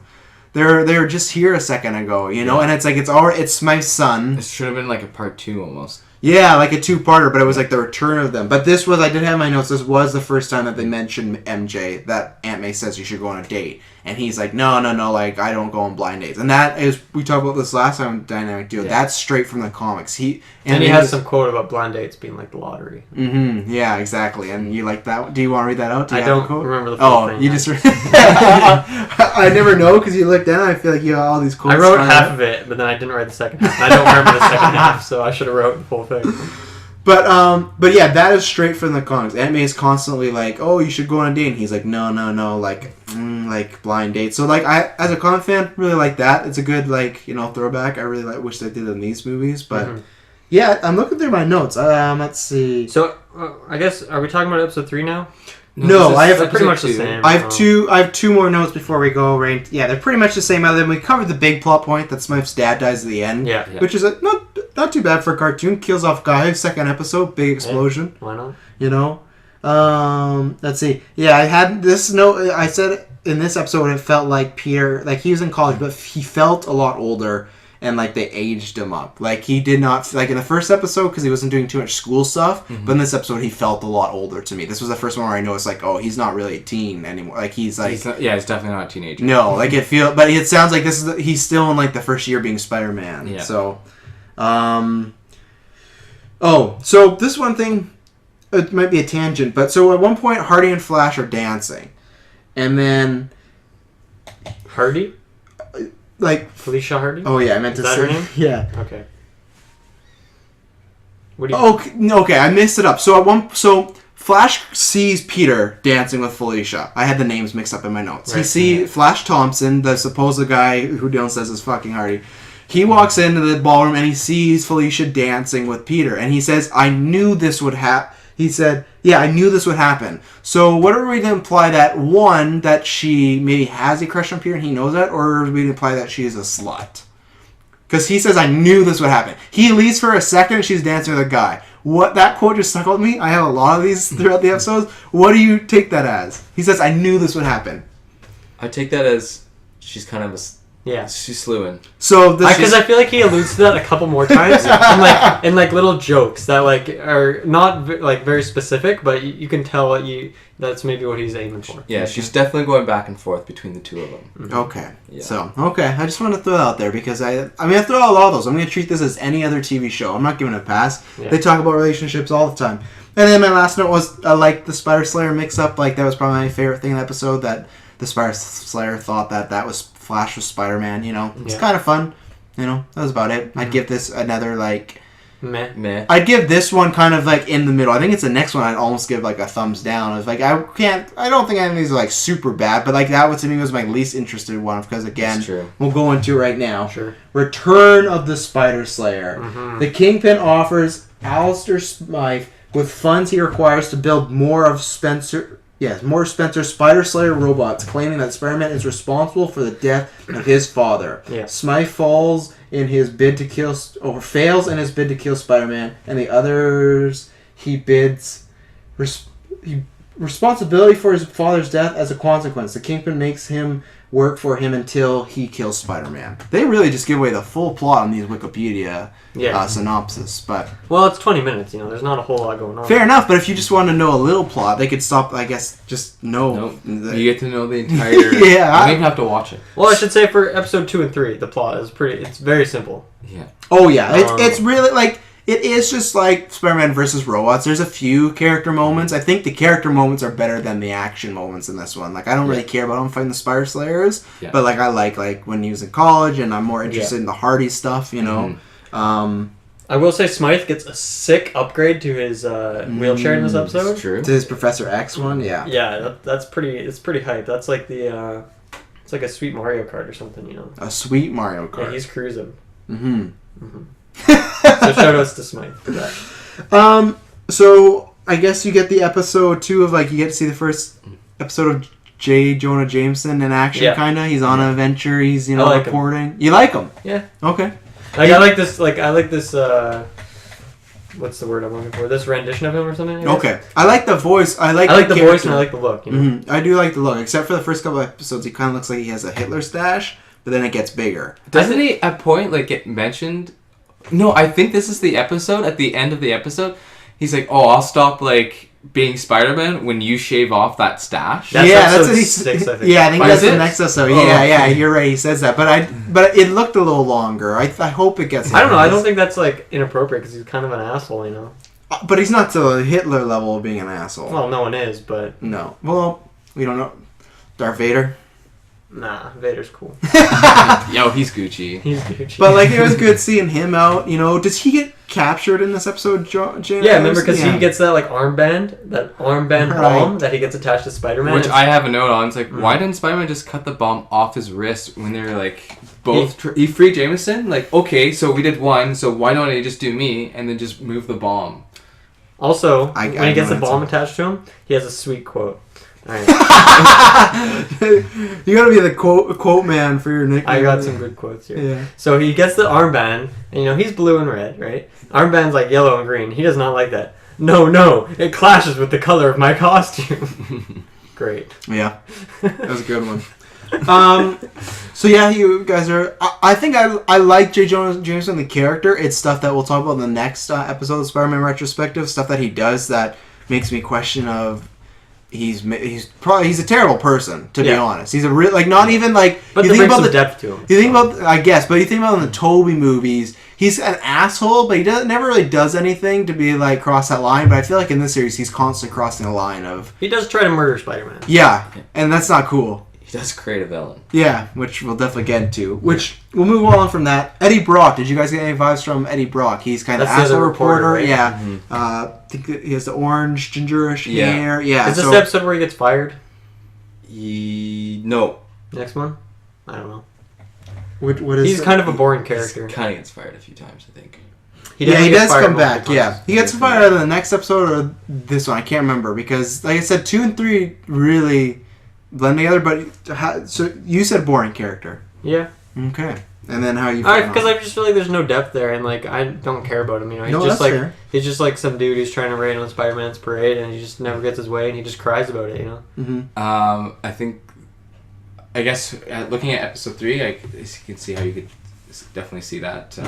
They were just here a second ago, and it's like it's my son. This should have been like a part 2 almost. Yeah, like a 2-parter, but it was like the return of them. But this was, I did have my notes, this was the first time that they mentioned MJ, that Aunt May says you should go on a date. And he's like, no, like, I don't go on blind dates. And that is, we talked about this last time with Dynamic Duo, that's straight from the comics. And he has some quote about blind dates being like the lottery. Mm-hmm, yeah, exactly. And you like that? Do you want to read that out? I don't remember the full thing. Oh, you just... I never know, because you look down and I feel like you have all these quotes. I wrote half of it, but then I didn't write the second half. I don't remember the second half, so I should have wrote the full thing. But yeah, that is straight from the comics. Aunt May is constantly like, "Oh, you should go on a date," and he's like, "No, like blind date." So like, I as a comic fan really like that. It's a good throwback. I really wish they did it in these movies, but yeah, I'm looking through my notes. Let's see. So I guess are we talking about episode 3 now? No, I have pretty much the same. I have 2 more notes before we go. Right? Yeah, they're pretty much the same. Other than we covered the big plot point that Smythe's dad dies at the end. Yeah. Which is not too bad for a cartoon. Kills off guy. 2nd episode, big explosion. Yeah, why not? Let's see. Yeah, I had this note. I said in this episode it felt like Peter, like he was in college, but he felt a lot older. And, like, they aged him up. Like, he did not... Like, in the first episode, because he wasn't doing too much school stuff, but in this episode, he felt a lot older to me. This was the first one where I noticed, like, oh, he's not really a teen anymore. Like, he's, like... He's definitely not a teenager. No, like, but it sounds like he's still in, like, the first year being Spider-Man. Yeah. So, so this one thing, it might be a tangent, but so at one point, Hardy and Flash are dancing. And then... Hardy? Like Felicia Hardy? Oh yeah, I meant to say. Is that her name? Yeah. Okay. What do you Okay, I messed it up. So Flash sees Peter dancing with Felicia. I had the names mixed up in my notes. Right. He sees Flash Thompson, the supposed guy who Dylan says is fucking Hardy. He walks into the ballroom and he sees Felicia dancing with Peter, and he says, "I knew this would happen." He said, "Yeah, I knew this would happen." So, what are we to imply that one, that she maybe has a crush on Peter and he knows that, or are we to imply that she is a slut? Because he says, "I knew this would happen." He leaves for a second and she's dancing with a guy. What, that quote just stuck with me. I have a lot of these throughout the episodes. What do you take that as? He says, "I knew this would happen." I take that as she's kind of Yeah. She's slewing. So because I feel like he alludes to that a couple more times in little jokes that are not very specific, but you can tell that's maybe what he's aiming for. Yeah, she's definitely going back and forth between the two of them. Mm-hmm. Okay. Yeah. So, I just want to throw that out there because I throw out all those. I'm going to treat this as any other TV show. I'm not giving it a pass. Yeah. They talk about relationships all the time. And then my last note was I liked the Spider Slayer mix-up. Like, that was probably my favorite thing in the episode, that the Spider Slayer thought that was Flash was Spider-Man, It's kind of fun. That was about it. Mm-hmm. I'd give this another, Meh. I'd give this one kind of like in the middle. I think it's the next one I'd almost give like a thumbs down. It's like I don't think any of these are like super bad, but like that one to me was my least interested one because again, we'll go into it right now. Sure. Return of the Spider Slayer. Mm-hmm. The Kingpin offers Alistair Smythe with funds he requires to build more Spencer's Spider Slayer robots, claiming that Spider-Man is responsible for the death of his father. Yeah. Smythe fails in his bid to kill Spider-Man, and the others he bids responsibility for his father's death as a consequence. The Kingpin makes him work for him until he kills Spider-Man. They really just give away the full plot on these Wikipedia synopsis, but well, it's 20 minutes. There's not a whole lot going on. Fair enough, but if you just want to know a little plot, they could stop. I guess just know. Nope. You get to know the entire. Yeah, you don't even have to watch it. Well, I should say for episode 2 and 3, the plot is pretty. It's very simple. Yeah. Oh yeah, it's really like. It is just like Spider-Man versus robots. There's a few character moments. I think the character moments are better than the action moments in this one. Like, I don't really care about him fighting the Spider Slayers, but like I like when he was in college, and I'm more interested in the Hardy stuff. Mm-hmm. I will say Smythe gets a sick upgrade to his wheelchair in this episode. It's true. To his Professor X one, yeah. Yeah, that's pretty. It's pretty hype. That's like the. It's like a sweet Mario Kart or something, A sweet Mario Kart. Yeah, he's cruising. Mm-hmm. So shout outs to Smythe for that. So I guess you get the episode 2 of like you get to see the first episode of J. Jonah Jameson in action, kind of. He's on an adventure. He's reporting. You like him? Yeah. Okay. I like this. What's the word I'm looking for? This rendition of him or something. Okay. I like the voice. I like the voice and I like the look. Mm-hmm. I do like the look, except for the first couple of episodes. He kind of looks like he has a Hitler stash, but then it gets bigger. Doesn't he at point get mentioned? No, I think this is the episode. At the end of the episode, he's like, "Oh, I'll stop being Spider-Man when you shave off that stash." That's what he 6, I think. Yeah, I think that's the next episode. Yeah, you're right. He says that, but it looked a little longer. I hope it gets. I don't know. I don't think that's inappropriate because he's kind of an asshole, But he's not to the Hitler level of being an asshole. Well, no one is, but no. Well, we don't know. Darth Vader. Nah, Vader's cool. Yo, he's Gucci. He's Gucci. But it was good seeing him out. Does he get captured in this episode, James? Yeah, remember because he gets that armband, bomb that he gets attached to Spider-Man. Which I have a note on. It's why didn't Spider-Man just cut the bomb off his wrist when they were both? He freed Jameson. Okay, so we did one. So why don't he just do me and then just move the bomb? Also, when he gets the bomb attached to him, he has a sweet quote. Right. You gotta be the quote man for your nickname. I got some good quotes here. Yeah. So he gets the armband, and he's blue and red, right? Armband's yellow and green. He does not like that. No, it clashes with the color of my costume. Great. Yeah, that was a good one. So yeah, you guys are. I think I like J. Jonah Jameson, the character. It's stuff that we'll talk about in the next episode of Spider-Man Retrospective. Stuff that he does that makes me question of. He's a terrible person, to be honest. He's a real not even But you think about the depth to him. You think about but you think about in the Tobey movies, he's an asshole, but he never really does anything to be cross that line. But I feel in this series he's constantly crossing the line of he does try to murder Spider-Man. Yeah, and that's not cool. He does create a villain. Yeah, which we'll definitely get into. Which we'll move on from that. Eddie Brock. Did you guys get any vibes from Eddie Brock? He's kind of asshole reporter. Right? Yeah. Mm-hmm. I think he has the orange, gingerish hair. Yeah. Is this the episode where he gets fired? No. Next one? I don't know. What is? He's kind of a boring character. He kind of gets fired a few times, I think. He does come back. Yeah, he gets fired either the next episode or this one. I can't remember because, like I said, 2 and 3 really blend together. But so you said boring character. Yeah. Okay. And then how you? Because I just feel there's no depth there, and I don't care about him. He's just fair. Some dude who's trying to raid on Spider-Man's parade, and he just never gets his way, and he just cries about it. Mm-hmm. I guess looking at episode 3, you can see how you could definitely see that.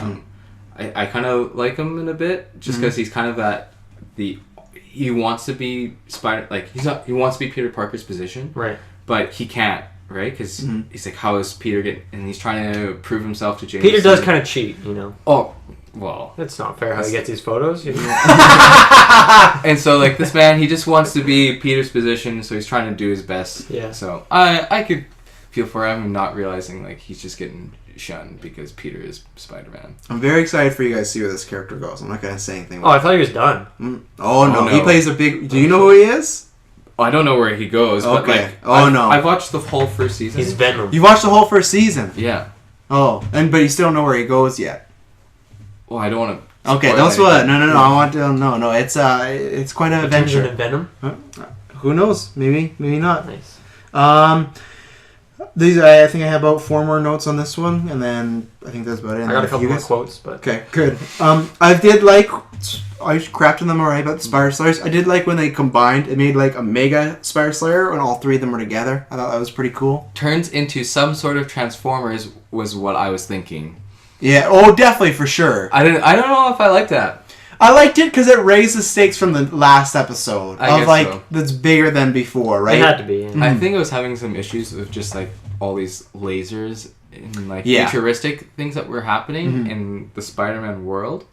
I kind of like him in a bit, just because he's kind of he wants to be he wants to be Peter Parker's position, right? But he can't. Right, because he's how is Peter getting? And he's trying to prove himself to James. Peter does kind of cheat, Oh, well, it's not fair how he gets these photos. And so, this man, he just wants to be Peter's position, so he's trying to do his best. Yeah. So I could feel for him, not realizing like he's just getting shunned because Peter is Spider-Man. I'm very excited for you guys to see where this character goes. I'm not going to say anything. Oh, I thought he was done. Oh, no. He plays a big... Do you know who he is? Oh, I don't know where he goes, but Okay. like... No. I've watched the whole first season. He's Venom. You watched the whole first season? Yeah. Oh, but you still don't know where he goes yet. Well, I don't want to... Okay, don't spoil it. No. I want to... No. It's quite an adventure. In Venom? Who knows? Maybe not. Nice. These I think I have about 4 more notes on this one, and then I think that's about it. I got a couple more quotes, but okay, good. I did like I crapped on them already about the Spider Slayers. I did like when they combined. It made like a mega Spider Slayer, and all 3 of them were together. I thought that was pretty cool. Turns into some sort of Transformers was what I was thinking. Yeah. Oh, definitely for sure. I don't know if I like that. I liked it because it raised the stakes from the last episode So. That's bigger than before, right? It had to be. Yeah. I think it was having some issues with just like all these lasers and like futuristic things that were happening in the Spider-Man world.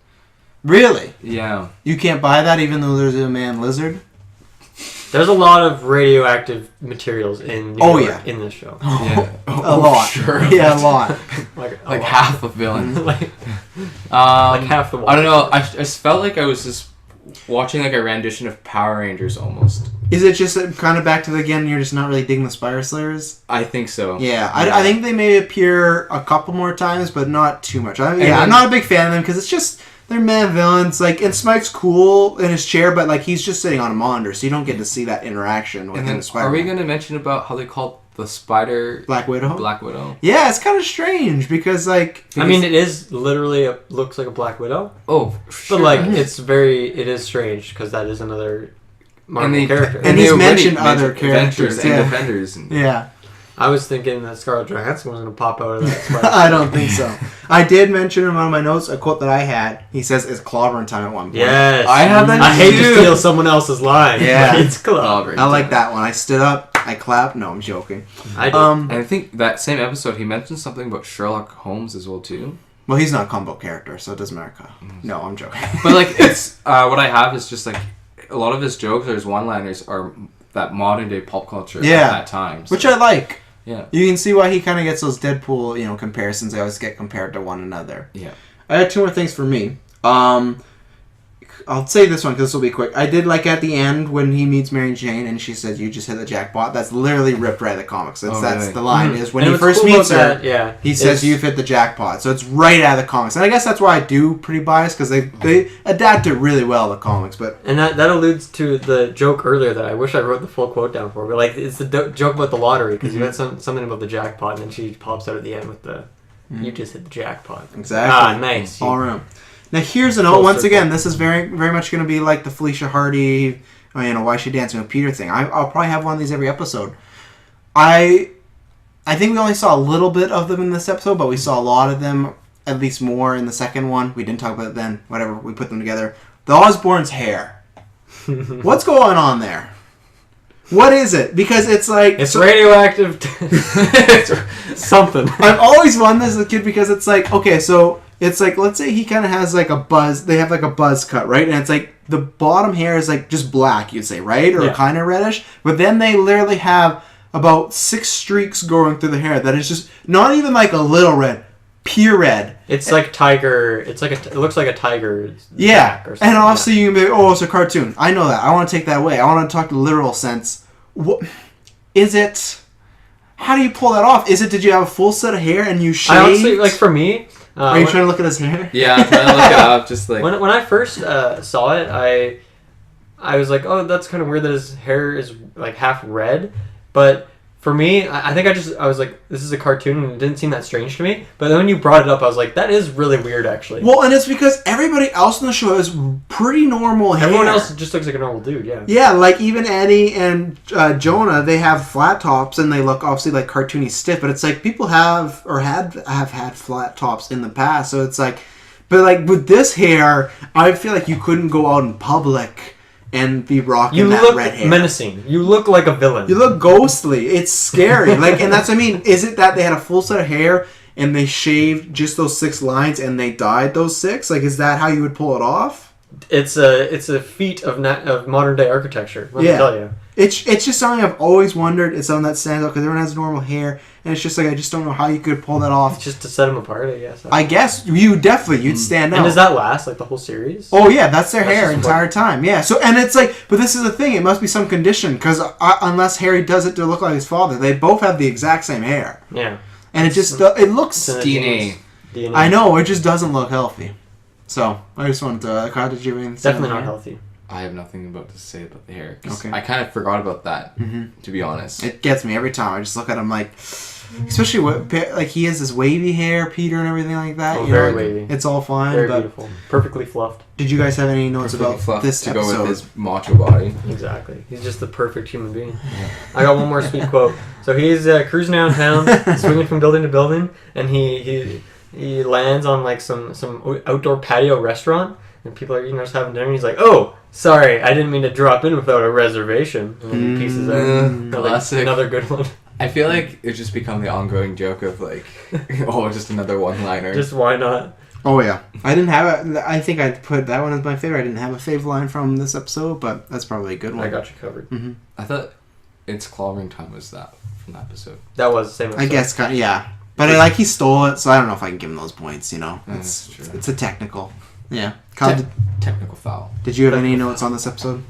Really? Yeah. You can't buy that even though there's a man lizard? There's a lot of radioactive materials in New York in this show. Yeah. A lot. Sure. Yeah, a lot. like half the villains. like half the wall. I don't know. I just felt like I was just watching like a rendition of Power Rangers almost. Is it just kind of back to again, you're just not really digging the Spider Slayers? I think so. Yeah, I think they may appear a couple more times, but not too much. I'm not a big fan of them because it's just... They're man villains, like, and Smike's cool in his chair, but like he's just sitting on a monitor, so you don't get to see that interaction with him. Are we going to mention about how they call the spider Black Widow? Black Widow. Yeah, it's kind of strange because like I mean, it is literally looks like a Black Widow. Oh, sure. But like it is strange because that is another Marvel character. And he's mentioned other characters and Defenders. And yeah. I was thinking that Scarlett Johansson was going to pop out of that Spider. I don't think so. I did mention in one of my notes a quote that I had. He says, "It's clobbering time at one point." Yes, I have that. I hate to steal someone else's line. Yeah, it's clobbering. I like that one. I stood up, I clapped. No, I'm joking. I did. And I think that same episode he mentioned something about Sherlock Holmes as well too. Well, he's not a combo character, so it doesn't matter. No, I'm joking. But like, it's what I have is just like a lot of his jokes or his one-liners are that modern day pop culture at that time, which I like. Yeah, you can see why he kind of gets those Deadpool, comparisons. They always get compared to one another. Yeah, I had 2 more things for me. I'll say this one because this will be quick. I did like at the end when he meets Mary Jane and she says, "You just hit the jackpot." That's literally ripped right out of the comics. That's really? the line is when and he first meets her. That, he says, "You've hit the jackpot." So it's right out of the comics, and I guess that's why I do pretty biased because they adapt it really well the comics. But and that alludes to the joke earlier that I wish I wrote the full quote down for. But like it's the joke about the lottery because you had something about the jackpot and then she pops out at the end with the "You just hit the jackpot." Exactly. Nice. All around. Now here's a note. Once again, this is very, very much going to be like the Felicia Hardy, why she dancing with Peter thing. I'll probably have one of these every episode. I think we only saw a little bit of them in this episode, but we saw a lot of them, at least more in the second one. We didn't talk about it then. Whatever, we put them together. The Osborne's hair. What's going on there? What is it? Because it's like... It's radioactive. Something. I've always wanted this as a kid because it's like, okay, so... It's like, let's say he kind of has like a buzz. They have like a buzz cut, right? And it's like the bottom hair is like just black, you'd say, right? Or kind of reddish. But then they literally have about 6 streaks going through the hair that is just not even like a little red, pure red. It's like tiger. It looks like a tiger. Yeah. Or something. And obviously you can be, oh, it's a cartoon. I know that. I want to take that away. I want to talk the literal sense. What is it? How do you pull that off? Did you have a full set of hair and you shaved? I honestly, like for me... Are you trying to look at his hair? Yeah, I'm trying to look it up. Just like when I first saw it, I was like, oh, that's kind of weird that his hair is like half red. But for me, I think I was like, this is a cartoon, and it didn't seem that strange to me. But then when you brought it up, I was like, that is really weird, actually. Well, and it's because everybody else in the show has pretty normal hair. Everyone else just looks like a normal dude, yeah. Yeah, like even Eddie and Jonah, they have flat tops, and they look obviously like cartoony stiff. But it's like people have had flat tops in the past, so it's like, but like with this hair, I feel like you couldn't go out in public and be rocking that red hair. You look menacing. You look like a villain. You look ghostly. It's scary. Like, and that's, I mean, is it that they had a full set of hair and they shaved just those 6 lines and they dyed those 6? Like, is that how you would pull it off? it's a feat of modern day architecture. Let me tell you. It's just something I've always wondered. It's something that stands out because everyone has normal hair, and it's just like I just don't know how you could pull that off. It's just to set them apart, I guess. I guess you'd stand out. And does that last like the whole series? Oh yeah, that's their hair entire time. Yeah. So and it's like, but this is the thing. It must be some condition because unless Harry does it to look like his father, they both have the exact same hair. Yeah. And it looks DNA. I know it just doesn't look healthy. So I just wanted to. Kyle, did you have anything? Definitely not healthy. I have nothing about to say about the hair. Okay. I kind of forgot about that, to be honest. It gets me every time. I just look at him like, especially like he has this wavy hair, Peter, and everything like that. Oh, very wavy. It's all fine. Very but beautiful. Perfectly fluffed. Did you guys have any notes about this to episode? go with his macho body? Exactly. He's just the perfect human being. Yeah. I got one more sweet quote. So he's cruising down town, swinging from building to building, and he lands on like some outdoor patio restaurant, and people are just having dinner. And he's like, "Oh, sorry, I didn't mean to drop in without a reservation." And then he pieces out. Classic. Another good one. I feel like it's just become the ongoing joke of like, just another one-liner. Just why not? Oh yeah, I didn't have it. I think I put that one as my favorite. I didn't have a fave line from this episode, but that's probably a good one. I got you covered. Mm-hmm. I thought It's Clobbering Time was that from that episode. That was the same episode. I guess, yeah. But he stole it, so I don't know if I can give him those points, It's true. It's a technical. Yeah. Kyle, Technical foul. did you have any notes on this episode?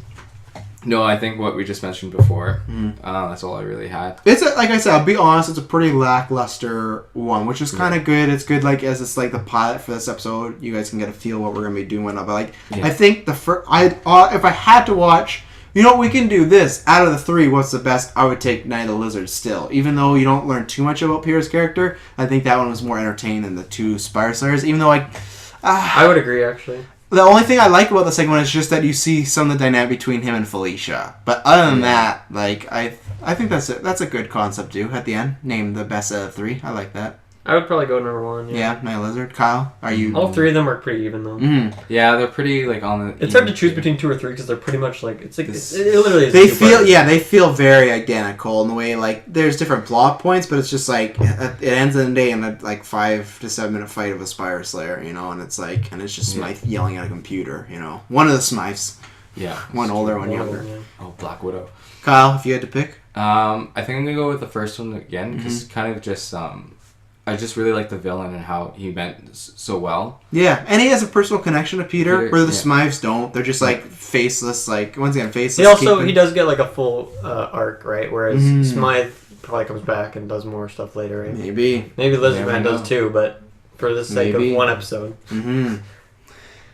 No, I think what we just mentioned before, that's all I really had. Like I said, I'll be honest, it's a pretty lackluster one, which is kind of good. It's good, like, as it's like the pilot for this episode, you guys can get a feel what we're going to be doing. But, like, I think if I had to watch, we can do this. Out of the three, what's the best? I would take Night of the Lizard still. Even though you don't learn too much about Peter's character, I think that one was more entertaining than the two Spider Slayers. Even though, I would agree, actually. The only thing I like about the second one is just that you see some of the dynamic between him and Felicia. But other than that, like, I think that's a good concept too. At the end, name the best out of three. I like that. I would probably go number one. Yeah, Night Lizard. Kyle, are you? All three of them are pretty even though. Mm-hmm. Yeah, they're pretty like on the. It's hard to choose between two or three because they're pretty much like it literally is. They feel very identical in the way like there's different plot points, but it's just like it ends in the day in a like 5 to 7 minute fight of a Spider Slayer, and it's like it's just Smythe yelling at a computer, one of the Smythes. Yeah. One older, one younger. Yeah. Oh, Black Widow. Kyle, if you had to pick, I think I'm gonna go with the first one again because kind of just I just really like the villain and how he meant so well. Yeah, and he has a personal connection to Peter where the Smythes don't. They're just like faceless, like once again faceless. He does get like a full arc, right? Whereas Smythe probably comes back and does more stuff later, right? Maybe Lizardman does too, but for the sake of one episode. Mm-hmm.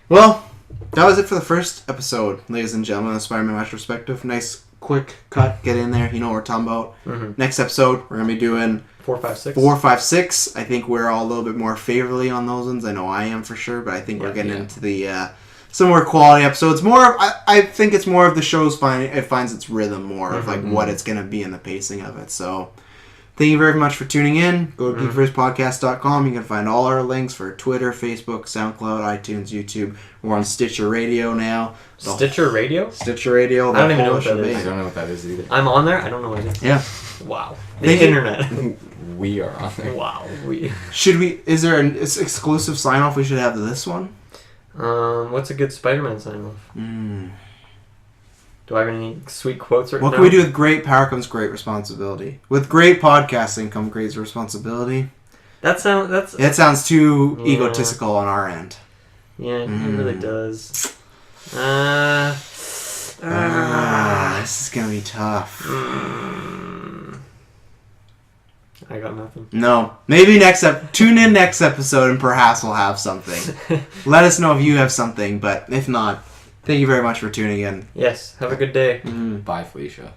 Well, that was it for the first episode, ladies and gentlemen, of Spider-Man Retrospective. Nice, quick cut, get in there. You know what we're talking about. Mm-hmm. Next episode, we're going to be doing 4, 5, 6. 4, 5, 6. I think we're all a little bit more favorably on those ones. I know I am for sure, but I think we're getting into the some more quality episodes. I think it's more of the show's it finds its rhythm more of like what it's going to be and the pacing of it. So thank you very much for tuning in. Go to GeekVersePodcast.com. You can find all our links for Twitter, Facebook, SoundCloud, iTunes, YouTube. We're on Stitcher Radio now. Stitcher Radio? Stitcher Radio. I don't even know what that is. I don't know what that is either. I'm on there? I don't know what it is. Yeah. Wow. The internet. We are on there. Wow. Is there an exclusive sign-off we should have to this one? What's a good Spider-Man sign-off? Do I have any sweet quotes right now? What can we do with great power comes great responsibility? With great podcasting comes great responsibility. It sounds too egotistical on our end. Yeah, it really does. This is gonna be tough. I got nothing. No. Maybe tune in next episode and perhaps we'll have something. Let us know if you have something, but if not, thank you very much for tuning in. Yes, have a good day. Bye, Felicia.